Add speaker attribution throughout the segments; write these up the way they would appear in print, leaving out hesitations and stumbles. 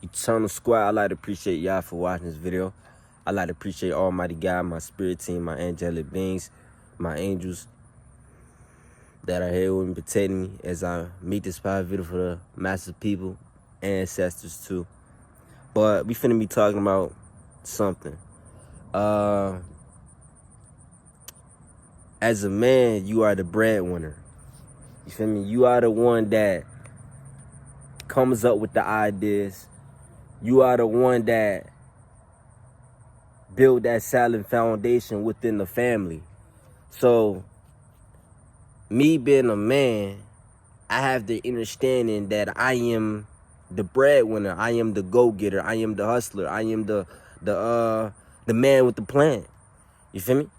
Speaker 1: Eternal Squad, I'd like to appreciate y'all for watching this video. I'd like to appreciate Almighty God, my spirit team, my angelic beings, my angels that are here with me, protecting me as I meet this private video for the massive people, ancestors too. But we finna be talking about something. As a man, you are the breadwinner. You feel me? You are the one that comes up with the ideas. You are the one that build that solid foundation within the family. So, me being a man, I have the understanding that I am the breadwinner. I am the go-getter. I am the hustler. I am the man with the plan. You feel me?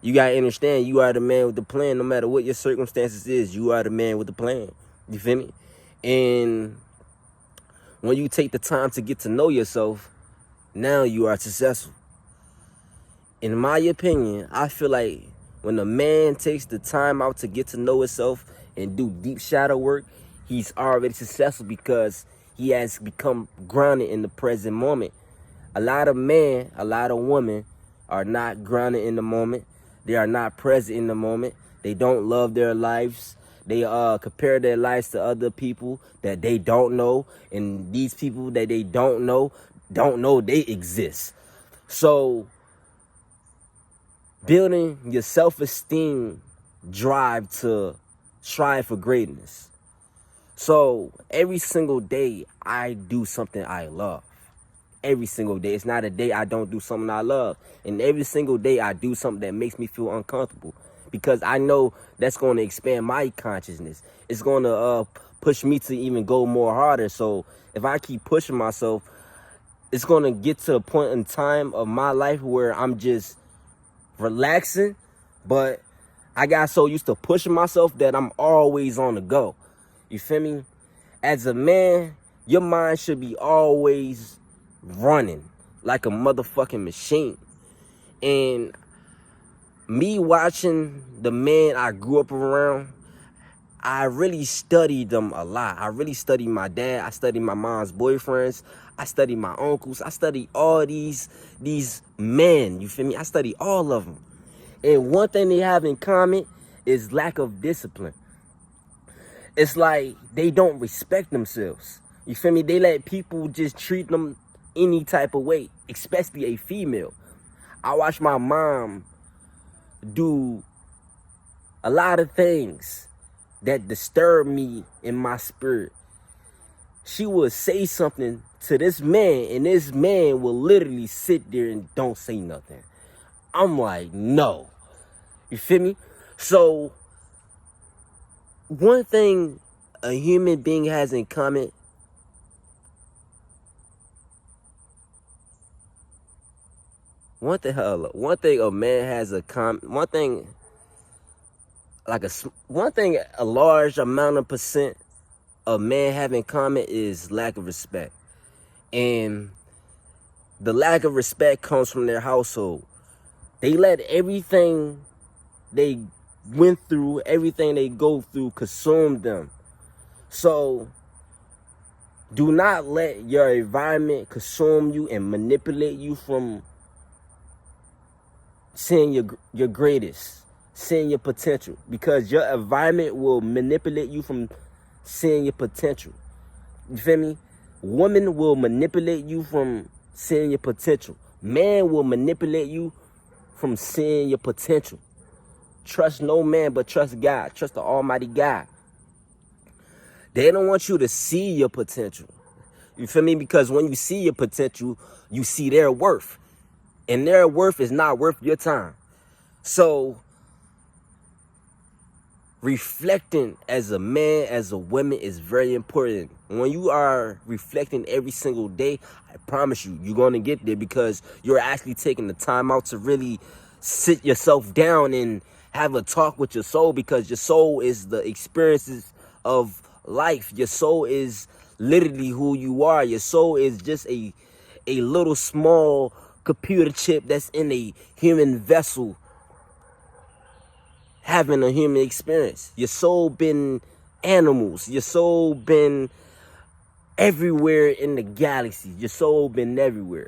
Speaker 1: You gotta understand, you are the man with the plan. No matter what your circumstances is, you are the man with the plan. You feel me? And when you take the time to get to know yourself, now you are successful. In my opinion, I feel like when a man takes the time out to get to know himself and do deep shadow work, he's already successful because he has become grounded in the present moment. A lot of men, a lot of women are not grounded in the moment. They are not present in the moment. They don't love their lives. They compare their lives to other people that they don't know. And these people that they don't know they exist. So building your self-esteem drive to strive for greatness. So every single day I do something I love. Every single day. It's not a day I don't do something I love. And every single day I do something that makes me feel uncomfortable. Because I know that's going to expand my consciousness. It's going to push me to even go more harder. So if I keep pushing myself, it's going to get to a point in time of my life where I'm just relaxing. But I got so used to pushing myself that I'm always on the go. You feel me? As a man, your mind should be always running like a motherfucking machine. And me watching the men I grew up around, I really studied them a lot. I really studied my dad. I studied my mom's boyfriends. I studied my uncles. I studied all these men, you feel me? I studied all of them. And one thing they have in common is lack of discipline. It's like they don't respect themselves. You feel me? They let people just treat them any type of way, especially a female. I watch my mom do a lot of things that disturb me in my spirit. She would say something to this man, and this man will literally sit there and don't say nothing. I'm like, no. You feel me? So, one thing a human being has in common, one thing a man has a a large amount of percent of men have in common is lack of respect. And the lack of respect comes from their household. They let everything they went through, everything they go through consume them. So do not let your environment consume you and manipulate you from seeing your greatest, seeing your potential, because your environment will manipulate you from seeing your potential. You feel me? Woman will manipulate you from seeing your potential. Man will manipulate you from seeing your potential. Trust no man, but trust God. Trust the Almighty God. They don't want you to see your potential. You feel me? Because when you see your potential, you see their worth. And their worth is not worth your time. So, reflecting as a man, as a woman is very important. When you are reflecting every single day, I promise you, you're going to get there because you're actually taking the time out to really sit yourself down and have a talk with your soul, because your soul is the experiences of life. Your soul is literally who you are. Your soul is just a little small computer chip that's in a human vessel having a human experience. Your soul been animals. Your soul been everywhere in the galaxy. Your soul been everywhere.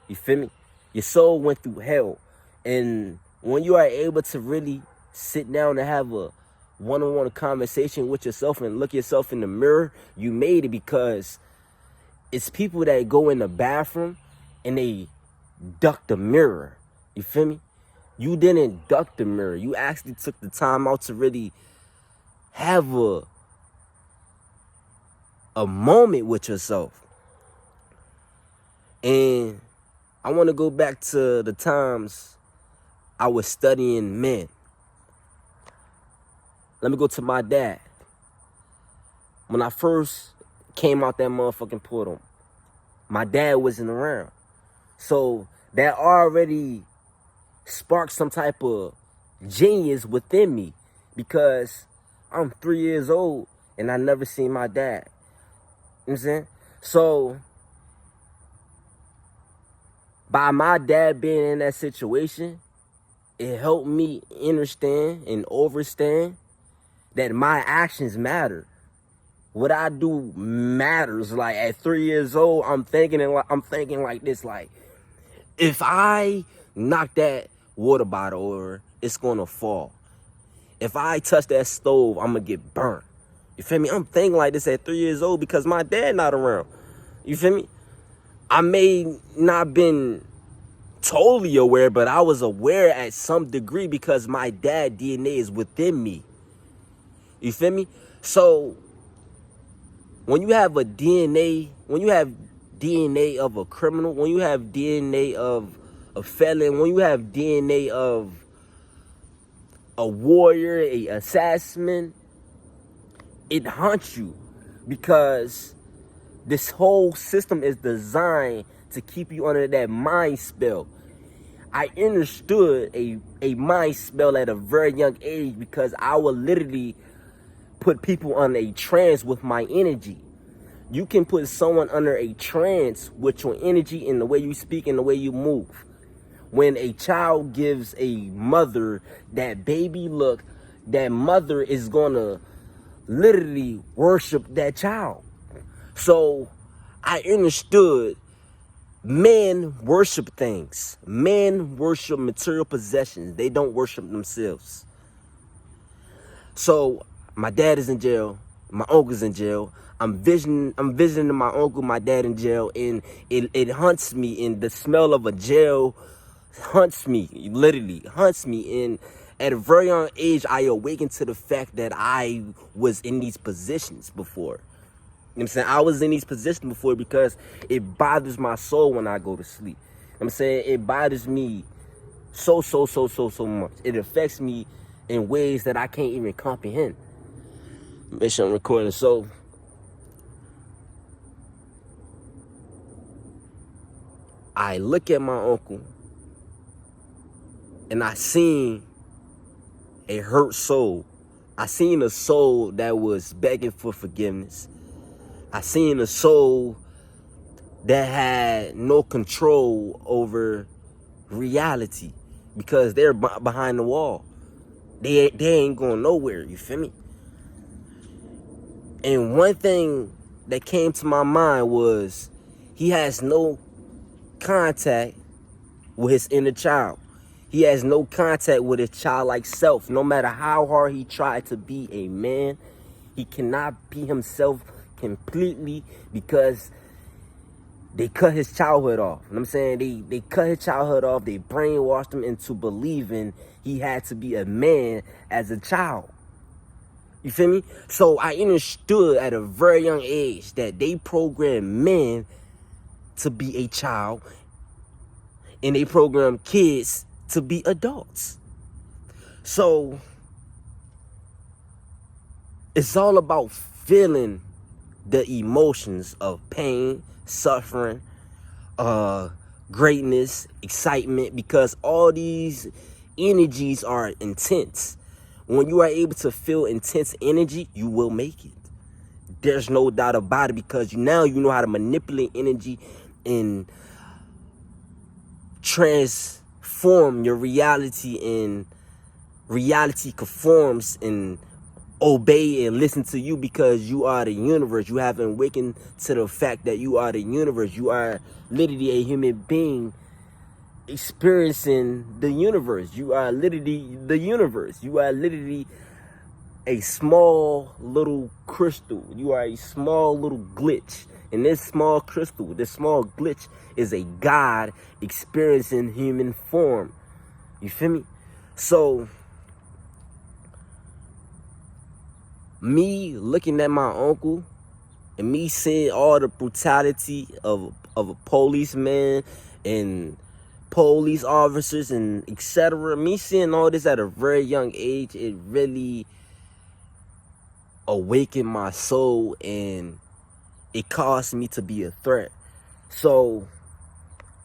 Speaker 1: You feel me? Your soul went through hell. And when you are able to really sit down and have a one-on-one conversation with yourself and look yourself in the mirror, you made it. Because it's people that go in the bathroom and they duck the mirror. You feel me? You didn't duck the mirror. You actually took the time out to really have a moment with yourself. And I want to go back to the times I was studying men. Let me go to my dad. When I first came out that motherfucking portal, my dad wasn't around. So that already sparked some type of genius within me, because I'm 3 years old and I never seen my dad. You know what I'm saying? So by my dad being in that situation, it helped me understand and understand that my actions matter. What I do matters. Like at 3 years old, I'm thinking like this, like, if I knock that water bottle over, it's gonna fall. If I touch that stove, I'm gonna get burnt. You feel me? I'm thinking like this at 3 years old because my dad not around. You feel me? I may not been totally aware, but I was aware at some degree because my dad DNA is within me. You feel me? So when you have a DNA, when you have DNA of a criminal, when you have DNA of a felon, when you have DNA of a warrior, a assassin, it haunts you, because this whole system is designed to keep you under that mind spell. I understood a mind spell at a very young age, because I would literally put people on a trance with my energy. You can put someone under a trance with your energy and the way you speak and the way you move. When a child gives a mother that baby look, that mother is gonna literally worship that child. So I understood men worship things. Men worship material possessions. They don't worship themselves. So my dad is in jail. My uncle's in jail. I'm visiting my uncle, my dad in jail, and it haunts me. And the smell of a jail haunts me, literally haunts me. And at a very young age, I awakened to the fact that I was in these positions before. You know what I'm saying? I was in these positions before because it bothers my soul when I go to sleep. You know what I'm saying? It bothers me so much. It affects me in ways that I can't even comprehend. Make sure I'm recording. So I look at my uncle and I seen a hurt soul. I seen a soul that was begging for forgiveness. I seen a soul that had no control over reality, because they're behind the wall. They ain't going nowhere, you feel me? And one thing that came to my mind was he has no contact with his inner child. He has no contact with his childlike self. No matter how hard he tried to be a man, he cannot be himself completely, because they cut his childhood off. You know what I'm saying? They cut his childhood off. They brainwashed him into believing he had to be a man as a child. You feel me? So I understood at a very young age that they program men to be a child, and they program kids to be adults. So it's all about feeling the emotions of pain, suffering, greatness, excitement, because all these energies are intense. When you are able to feel intense energy, you will make it. There's no doubt about it, because now you know how to manipulate energy and transform your reality, and reality conforms and obey and listen to you because you are the universe. You haven't awakened to the fact that you are the universe. You are literally a human being experiencing the universe. You are literally the universe. You are literally a small little crystal. You are a small little glitch. And this small crystal, this small glitch is a God experiencing human form. You feel me? So, me looking at my uncle and me seeing all the brutality of a policeman and police officers and etc. Me seeing all this at a very young age, it really awakened my soul and it caused me to be a threat. So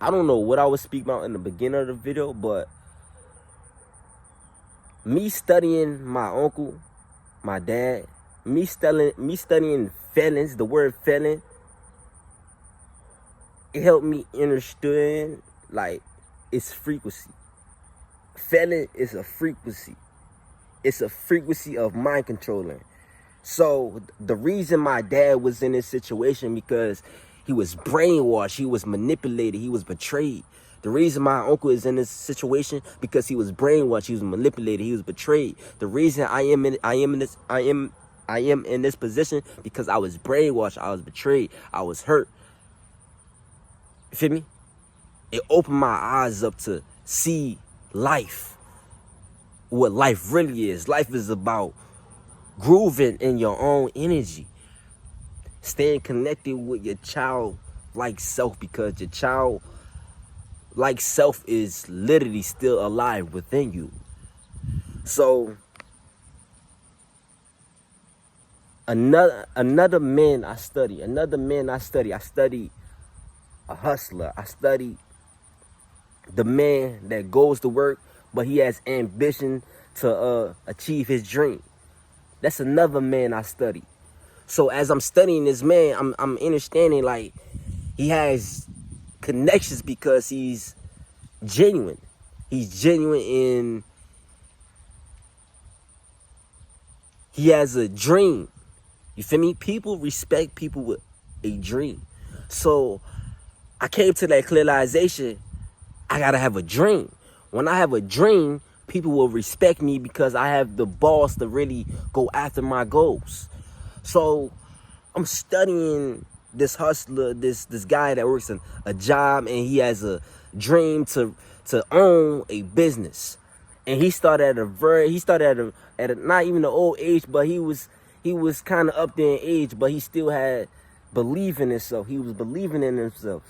Speaker 1: I don't know what I was speaking about in the beginning of the video, but me studying my uncle, my dad, me studying felons, the word felon, it helped me understand like its frequency. Felon is a frequency. It's a frequency of mind controlling. So the reason my dad was in this situation because he was brainwashed, he was manipulated, he was betrayed. The reason my uncle is in this situation because he was brainwashed, he was manipulated, he was betrayed. The reason I am in this position because I was brainwashed, I was betrayed, I was hurt. You feel me? It opened my eyes up to see life, what life really is. Life is about grooving in your own energy, staying connected with your child-like self, because your child-like self is literally still alive within you. So another man I study. I study a hustler. I study the man that goes to work, but he has ambition to achieve his dream. That's another man I study. So as I'm studying this man, I'm understanding like he has connections because he's genuine. He's genuine in he has a dream. You feel me? People respect people with a dream. So I came to that clearization. I gotta have a dream. When I have a dream, people will respect me because I have the balls to really go after my goals. So I'm studying this hustler, this guy that works in a job, and he has a dream to own a business. And he started at a not even an old age, but he was kind of up there in age, but he still had belief in himself. He was believing in himself.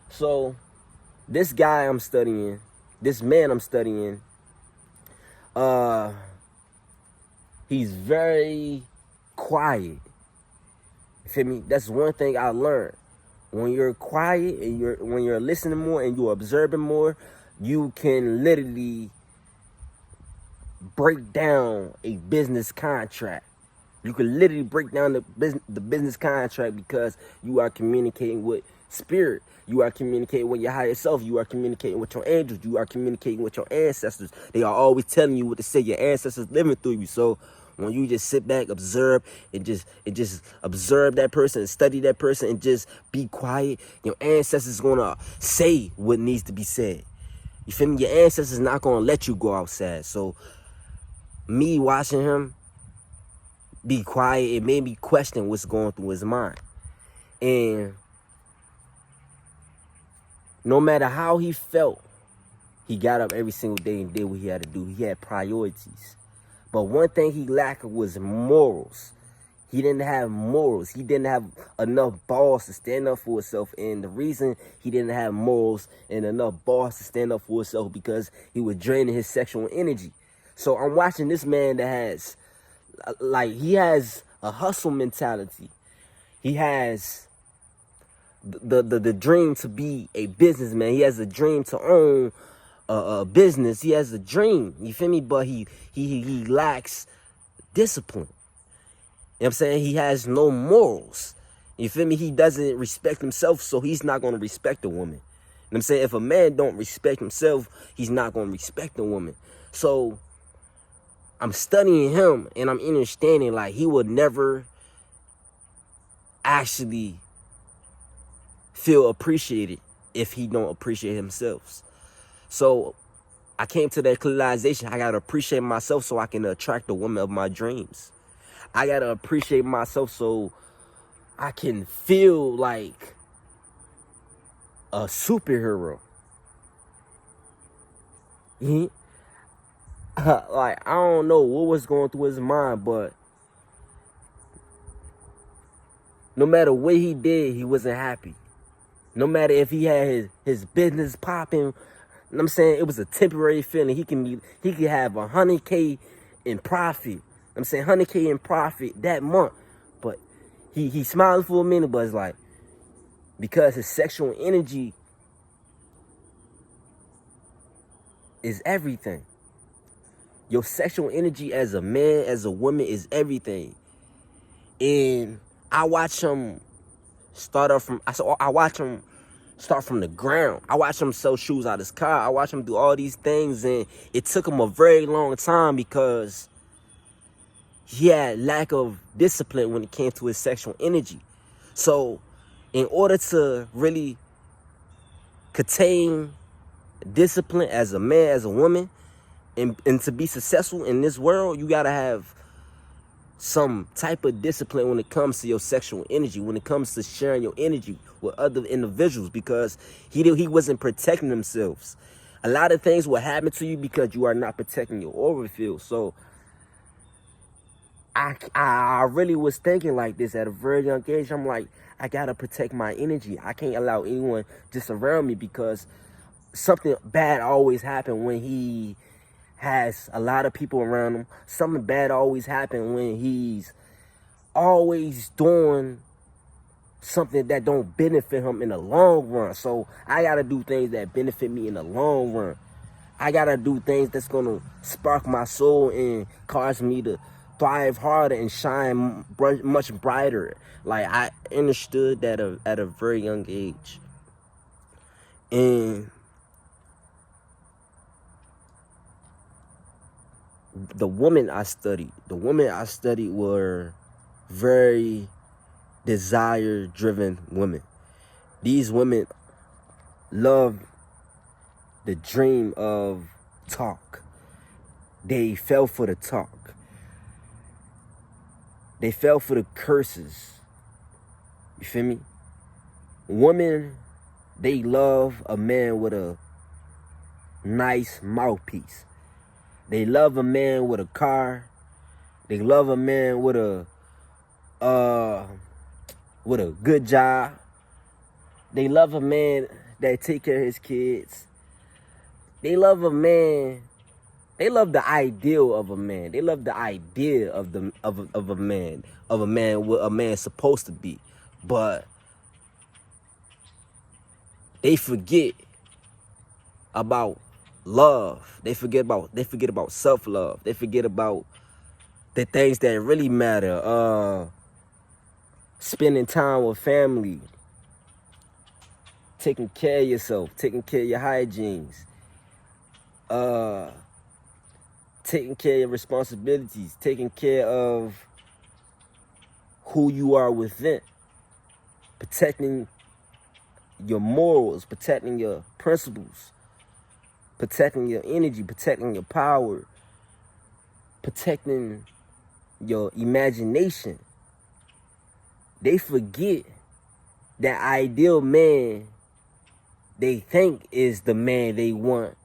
Speaker 1: So this guy I'm studying, this man I'm studying, he's very quiet. You feel me? That's one thing I learned. When you're quiet and when you're listening more and you're observing more, you can literally break down a business contract. You can literally break down the business contract because you are communicating with spirit. You are communicating with your higher self. You are communicating with your angels. You are communicating with your ancestors. They are always telling you what to say. Your ancestors living through you. So when you just sit back, observe, and just observe that person and study that person and just be quiet, your ancestors gonna say what needs to be said. You feel me? Your ancestors not gonna let you go outside. So me watching him be quiet, it made me question what's going through his mind. And no matter how he felt, he got up every single day and did what he had to do. He had priorities. But one thing he lacked was morals. He didn't have morals. He didn't have enough balls to stand up for himself. And the reason he didn't have morals and enough balls to stand up for himself because he was draining his sexual energy. So I'm watching this man that has, like, he has a hustle mentality. He has the dream to be a businessman. He has a dream to own a business. He has a dream. You feel me? But he lacks discipline. You know what I'm saying? He has no morals. You feel me? He doesn't respect himself, so he's not going to respect a woman. You know what I'm saying? If a man don't respect himself, he's not going to respect a woman. So I'm studying him and I'm understanding like he would never actually feel appreciated if he don't appreciate himself. So I came to that realization. I gotta appreciate myself so I can attract the woman of my dreams. I gotta appreciate myself so I can feel like a superhero. Like, I don't know what was going through his mind, but no matter what he did, he wasn't happy. No matter if he had his business popping, I'm saying it was a temporary feeling. He can have 100K in profit. I'm saying 100K in profit that month, but he smiled for a minute, but it's like because his sexual energy is everything. Your sexual energy as a man, as a woman is everything. And I watch him start from the ground. I watch him sell shoes out his car. I watch him do all these things, and it took him a very long time because he had lack of discipline when it came to his sexual energy. So in order to really contain discipline as a man, as a woman, and to be successful in this world, you gotta have some type of discipline when it comes to your sexual energy, when it comes to sharing your energy with other individuals, because he wasn't protecting themselves. A lot of things will happen to you because you are not protecting your aura field. So I really was thinking like this at a very young age. I'm like, I gotta protect my energy. I can't allow anyone just around me because something bad always happens when he has a lot of people around him. Something bad always happens when he's always doing something that don't benefit him in the long run. So I gotta do things that benefit me in the long run. I gotta do things that's gonna spark my soul and cause me to thrive harder and shine much brighter. Like, I understood that at a very young age. And the women I studied were very desire-driven women. These women love the dream of talk. They fell for the talk. They fell for the curses. You feel me? Women, they love a man with a nice mouthpiece. They love a man with a car. They love a man with a good job. They love a man that take care of his kids. They love a man. They love the ideal of a man. They love the idea of a man, what a man's supposed to be. But they forget about love. They forget about self-love. They forget about the things that really matter. Spending time with family, taking care of yourself, taking care of your hygienes, taking care of your responsibilities, taking care of who you are within, protecting your morals, protecting your principles, protecting your energy, protecting your power, protecting your imagination. They forget that ideal man they think is the man they want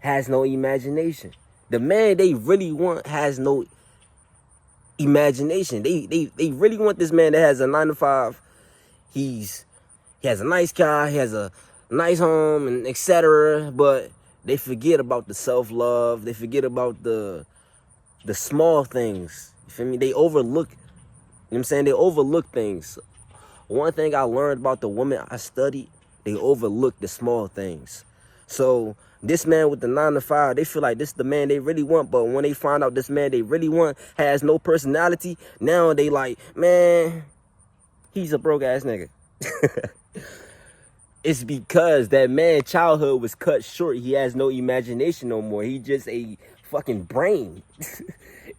Speaker 1: has no imagination. The man they really want has no imagination. They really want this man that has a 9 to 5. He has a nice car, he has a nice home, and etc. But they forget about the self-love. They forget about the small things. You feel me? They overlook, you know what I'm saying? They overlook things. One thing I learned about the women I studied, they overlook the small things. So this man with the 9 to 5, they feel like this is the man they really want. But when they find out this man they really want has no personality, now they like, man, he's a broke ass nigga. It's because that man's childhood was cut short. He has no imagination no more. He just a fucking brain.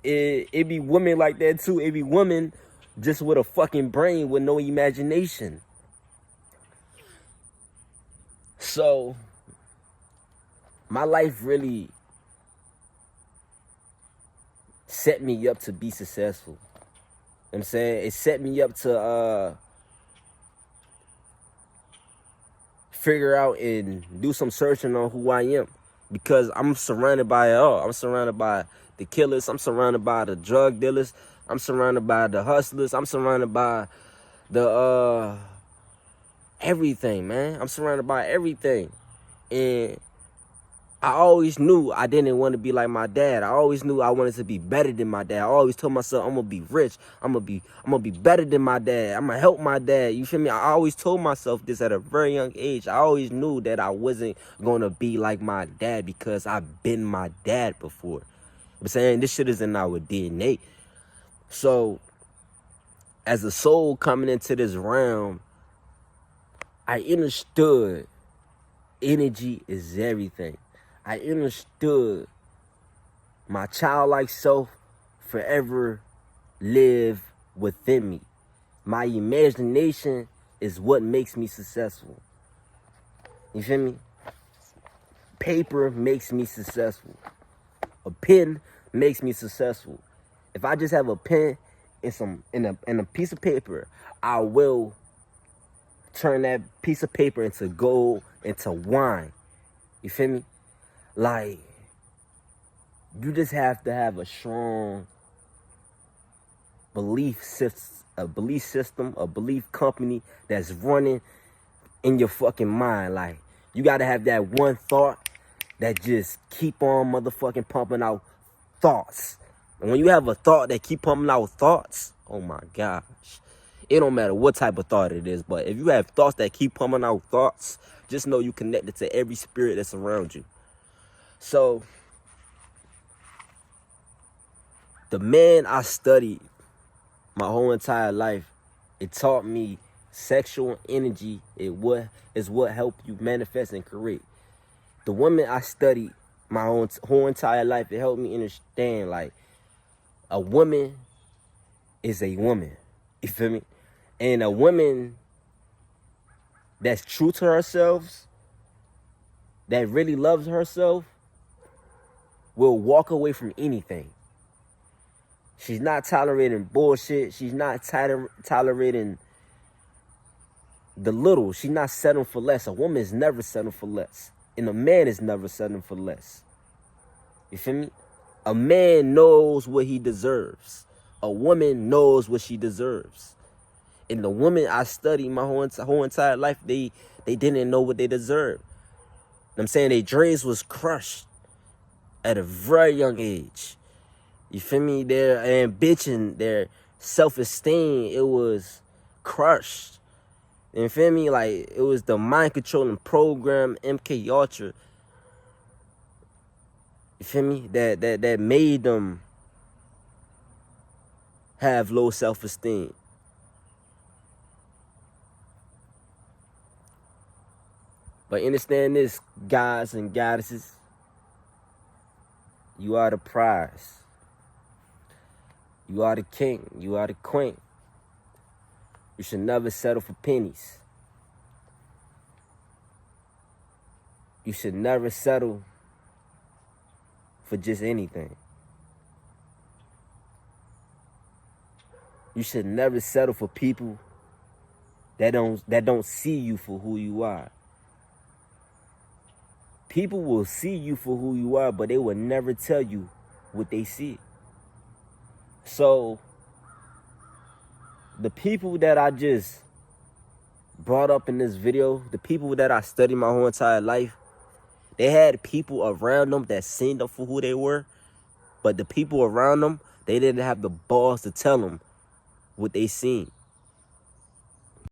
Speaker 1: It be women like that too. It be women just with a fucking brain with no imagination. So my life really set me up to be successful. You know what I'm saying? It set me up to figure out and do some searching on who I am, because I'm surrounded by it all. I'm surrounded by the killers. I'm surrounded by the drug dealers. I'm surrounded by the hustlers. I'm surrounded by the everything, man. I'm surrounded by everything. And I always knew I didn't want to be like my dad. I always knew I wanted to be better than my dad. I always told myself I'm gonna be rich. I'm gonna be better than my dad. I'm gonna help my dad. You feel me? I always told myself this at a very young age. I always knew that I wasn't gonna be like my dad because I've been my dad before. I'm saying this shit is in our DNA. So as a soul coming into this realm, I understood energy is everything. I understood my childlike self forever live within me. My imagination is what makes me successful. You feel me? Paper makes me successful. A pen makes me successful. If I just have a pen and a piece of paper, I will turn that piece of paper into gold, into wine. You feel me? Like, you just have to have a strong belief system, a belief company that's running in your fucking mind. Like, you got to have that one thought that just keep on motherfucking pumping out thoughts. And when you have a thought that keep pumping out thoughts, oh my gosh, it don't matter what type of thought it is, but if you have thoughts that keep pumping out thoughts, just know you connected to every spirit that's around you. So, the man I studied my whole entire life, it taught me sexual energy is what helped you manifest and create. The woman I studied my whole entire life, it helped me understand, like, a woman is a woman. You feel me? And a woman that's true to herself, that really loves herself, will walk away from anything. She's not tolerating bullshit. She's not tolerating the little. She's not settling for less. A woman is never settling for less. And a man is never settling for less. You feel me? A man knows what he deserves. A woman knows what she deserves. And the women I studied my whole entire life, they didn't know what they deserved. I'm saying their dreams was crushed at a very young age. You feel me? Their ambition, their self-esteem, it was crushed. You feel me? Like, it was the mind-controlling program, MK Ultra. You feel me? That made them have low self-esteem. But understand this, guys and goddesses. You are the prize. You are the king. You are the queen. You should never settle for pennies. You should never settle for just anything. You should never settle for people that don't see you for who you are. People will see you for who you are, but they will never tell you what they see. So, the people that I just brought up in this video, the people that I studied my whole entire life, they had people around them that seen them for who they were, but the people around them, they didn't have the balls to tell them what they seen.